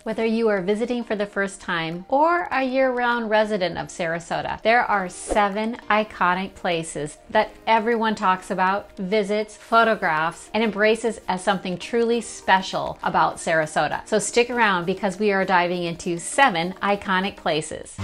Whether you are visiting for the first time or a year-round resident of Sarasota, there are 7 iconic places that everyone talks about, visits, photographs, and embraces as something truly special about Sarasota. So stick around because we are diving into 7 iconic places.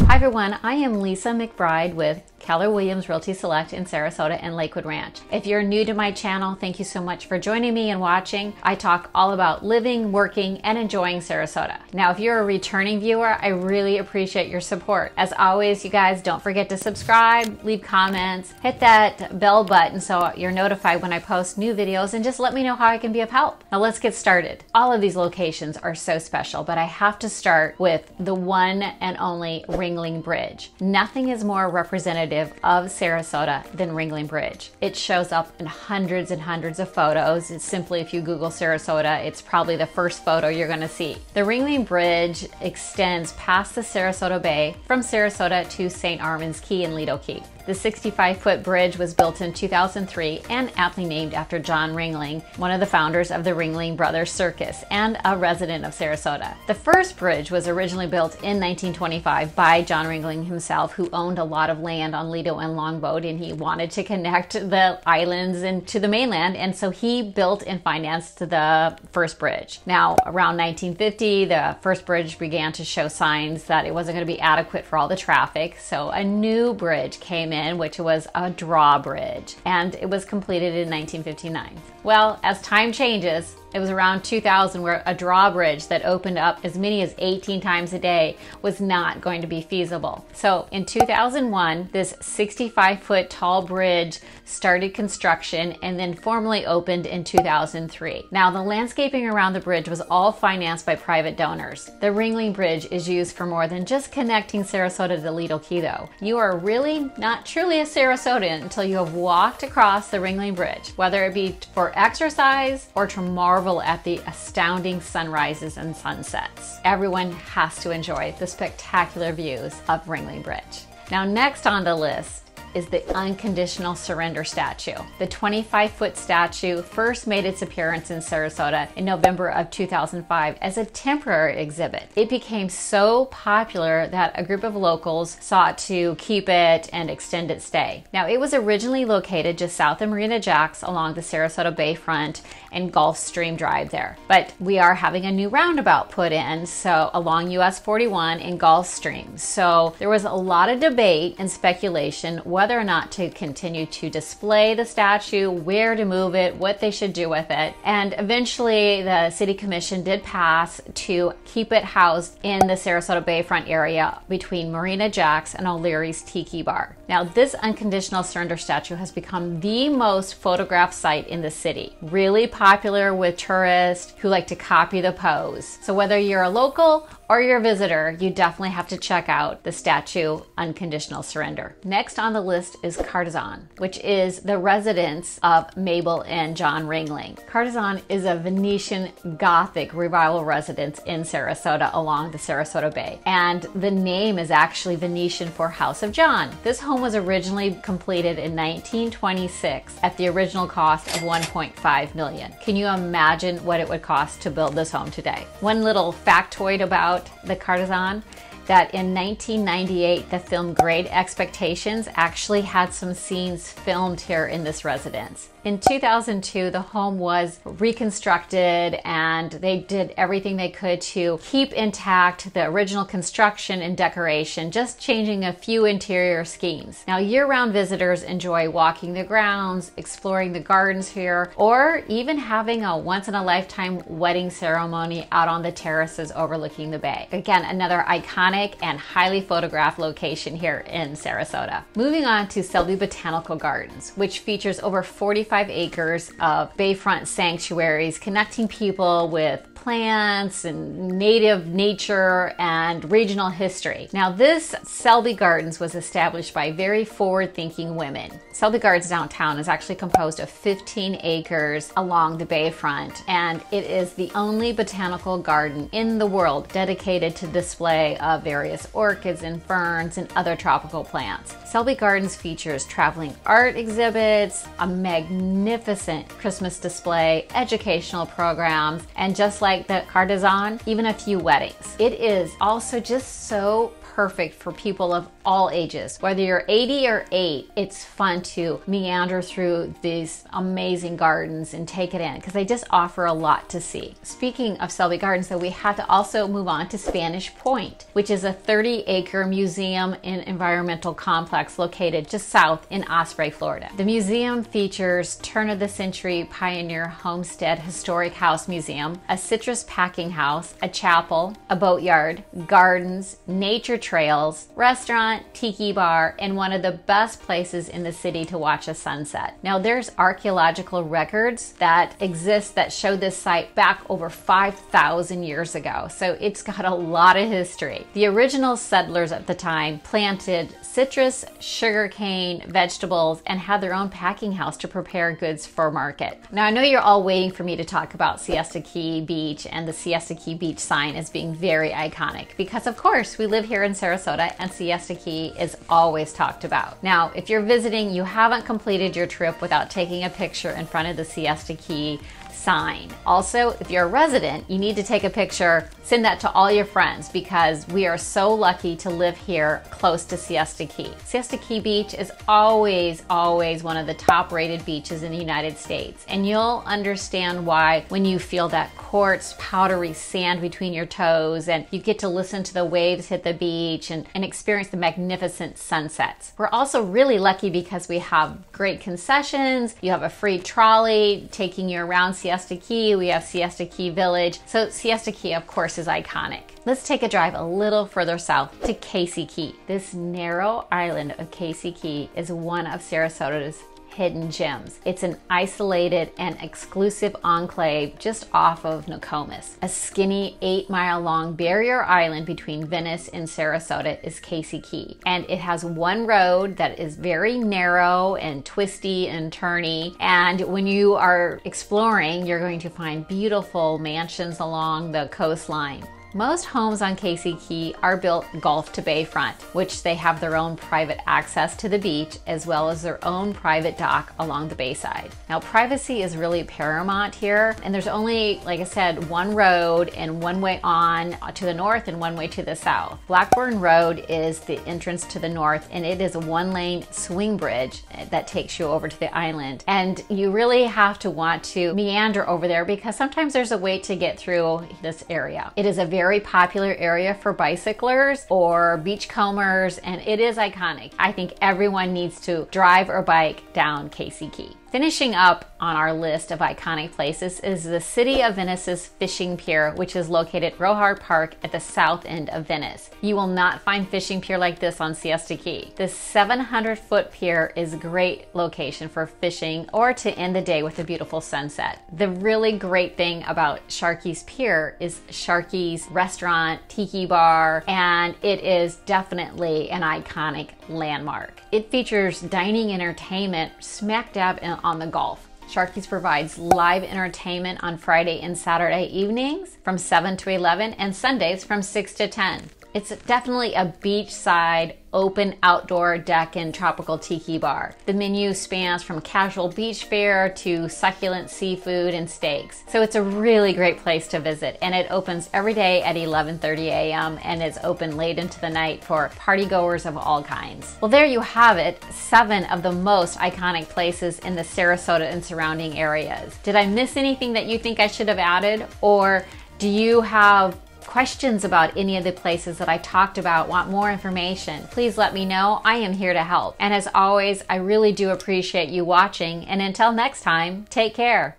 Hi everyone, I am Lisa McBride with Keller Williams Realty Select in Sarasota and Lakewood Ranch. If you're new to my channel, thank you so much for joining me and watching. I talk all about living, working, and enjoying Sarasota. Now, if you're a returning viewer, I really appreciate your support. As always, you guys don't forget to subscribe, leave comments, hit that bell button so you're notified when I post new videos, and just let me know how I can be of help. Now let's get started. All of these locations are so special, but I have to start with the one and only Ringling Bridge. Nothing is more representative of Sarasota than Ringling Bridge. It shows up in hundreds and hundreds of photos. It's simply, if you Google Sarasota, it's probably the first photo you're going to see. The Ringling Bridge extends past the Sarasota Bay from Sarasota to St. Armands Key and Lido Key. The 65-foot bridge was built in 2003 and aptly named after John Ringling, one of the founders of the Ringling Brothers Circus and a resident of Sarasota. The first bridge was originally built in 1925 by John Ringling himself, who owned a lot of land on Lido and Longboat, and he wanted to connect the islands and to the mainland, and so he built and financed the first bridge. Now, around 1950, the first bridge began to show signs that it wasn't going to be adequate for all the traffic, so a new bridge came in, which was a drawbridge, and it was completed in 1959. Well, as time changes, it was around 2000 where a drawbridge that opened up as many as 18 times a day was not going to be feasible. So in 2001, this 65-foot tall bridge started construction and then formally opened in 2003. Now, the landscaping around the bridge was all financed by private donors. The Ringling Bridge is used for more than just connecting Sarasota to Lido Key, though. You are really not truly a Sarasotan until you have walked across the Ringling Bridge, whether it be for exercise or to marvel at the astounding sunrises and sunsets. Everyone has to enjoy the spectacular views of Ringling Bridge. Now, next on the list is the Unconditional Surrender statue. The 25-foot statue first made its appearance in Sarasota in November of 2005 as a temporary exhibit. It became so popular that a group of locals sought to keep it and extend its stay. Now, it was originally located just south of Marina Jax along the Sarasota Bayfront and Gulfstream Drive there. But we are having a new roundabout put in, so along US 41 in Gulfstream. So there was a lot of debate and speculation whether or not to continue to display the statue, where to move it, what they should do with it. And eventually the City Commission did pass to keep it housed in the Sarasota Bayfront area between Marina Jax and O'Leary's Tiki Bar. Now, this Unconditional Surrender statue has become the most photographed site in the city. Really popular with tourists who like to copy the pose. So whether you're a local or you're a visitor, you definitely have to check out the statue Unconditional Surrender. Next on the list is Cartizan, which is the residence of Mabel and John Ringling. Cartizan is a Venetian Gothic revival residence in Sarasota along the Sarasota Bay. And the name is actually Venetian for House of John. This home was originally completed in 1926 at the original cost of $1.5 million. Can you imagine what it would cost to build this home today? One little factoid about the Cartizan, that in 1998, the film Great Expectations actually had some scenes filmed here in this residence. In 2002, the home was reconstructed and they did everything they could to keep intact the original construction and decoration, just changing a few interior schemes. Now, year-round visitors enjoy walking the grounds, exploring the gardens here, or even having a once-in-a-lifetime wedding ceremony out on the terraces overlooking the bay. Again, another iconic and highly photographed location here in Sarasota. Moving on to Selby Botanical Gardens, which features over 45 acres of bayfront sanctuaries connecting people with plants and native nature and regional history. Now, this Selby Gardens was established by very forward-thinking women. Selby Gardens downtown is actually composed of 15 acres along the bayfront, and it is the only botanical garden in the world dedicated to display of have various orchids and ferns and other tropical plants. Selby Gardens features traveling art exhibits, a magnificent Christmas display, educational programs, and just like the Cartizan, even a few weddings. It is also just so perfect for people of all ages. Whether you're 80 or 8, it's fun to meander through these amazing gardens and take it in because they just offer a lot to see. Speaking of Selby Gardens, though, we have to also move on to Spanish Point, which is a 30-acre museum and environmental complex located just south in Osprey, Florida. The museum features turn-of-the-century pioneer homestead historic house museum, a citrus packing house, a chapel, a boatyard, gardens, nature trails, restaurant, tiki bar, and one of the best places in the city to watch a sunset. Now, there's archaeological records that exist that show this site back over 5,000 years ago, so it's got a lot of history. The original settlers at the time planted citrus, sugarcane, vegetables, and had their own packing house to prepare goods for market. Now, I know you're all waiting for me to talk about Siesta Key Beach and the Siesta Key Beach sign as being very iconic because, of course, we live here in Sarasota and Siesta Key is always talked about. Now, if you're visiting, you haven't completed your trip without taking a picture in front of the Siesta Key sign. Also, if you're a resident, you need to take a picture, send that to all your friends because we are so lucky to live here close to Siesta Key. Siesta Key Beach is always one of the top rated beaches in the United States, and you'll understand why when you feel that quartz powdery sand between your toes and you get to listen to the waves hit the beach and experience the magnificent sunsets. We're also really lucky because we have great concessions. You have a free trolley taking you around Siesta Key. We have Siesta Key Village. So Siesta Key, of course, is iconic. Let's take a drive a little further south to Casey Key. This narrow island of Casey Key is one of Sarasota's hidden gems. It's an isolated and exclusive enclave just off of Nokomis. A skinny 8-mile long barrier island between Venice and Sarasota is Casey Key. And it has one road that is very narrow and twisty and turny. And when you are exploring, you're going to find beautiful mansions along the coastline. Most homes on Casey Key are built Gulf to Bayfront, which they have their own private access to the beach as well as their own private dock along the bayside. Now, privacy is really paramount here, and there's only, like I said, one road and one way on to the north and one way to the south. Blackburn Road is the entrance to the north, and it is a one-lane swing bridge that takes you over to the island. And you really have to want to meander over there because sometimes there's a way to get through this area. It is a very popular area for bicyclers or beachcombers, and it is iconic. I think everyone needs to drive or bike down Casey Key. Finishing up on our list of iconic places is the City of Venice's fishing pier, which is located at Rohart Park at the south end of Venice. You will not find fishing pier like this on Siesta Key. This 700-foot pier is a great location for fishing or to end the day with a beautiful sunset. The really great thing about Sharky's Pier is Sharky's restaurant, tiki bar, and it is definitely an iconic landmark. It features dining entertainment smack dab on the Gulf. Sharky's provides live entertainment on Friday and Saturday evenings from 7 to 11 and Sundays from 6 to 10. It's definitely a beachside, open outdoor deck and tropical tiki bar. The menu spans from casual beach fare to succulent seafood and steaks. So it's a really great place to visit, and it opens every day at 11:30 a.m. and it's open late into the night for partygoers of all kinds. Well, there you have it, 7 of the most iconic places in the Sarasota and surrounding areas. Did I miss anything that you think I should have added, or do you have questions about any of the places that I talked about, want more information? Please let me know. I am here to help. And as always, I really do appreciate you watching. And until next time, take care.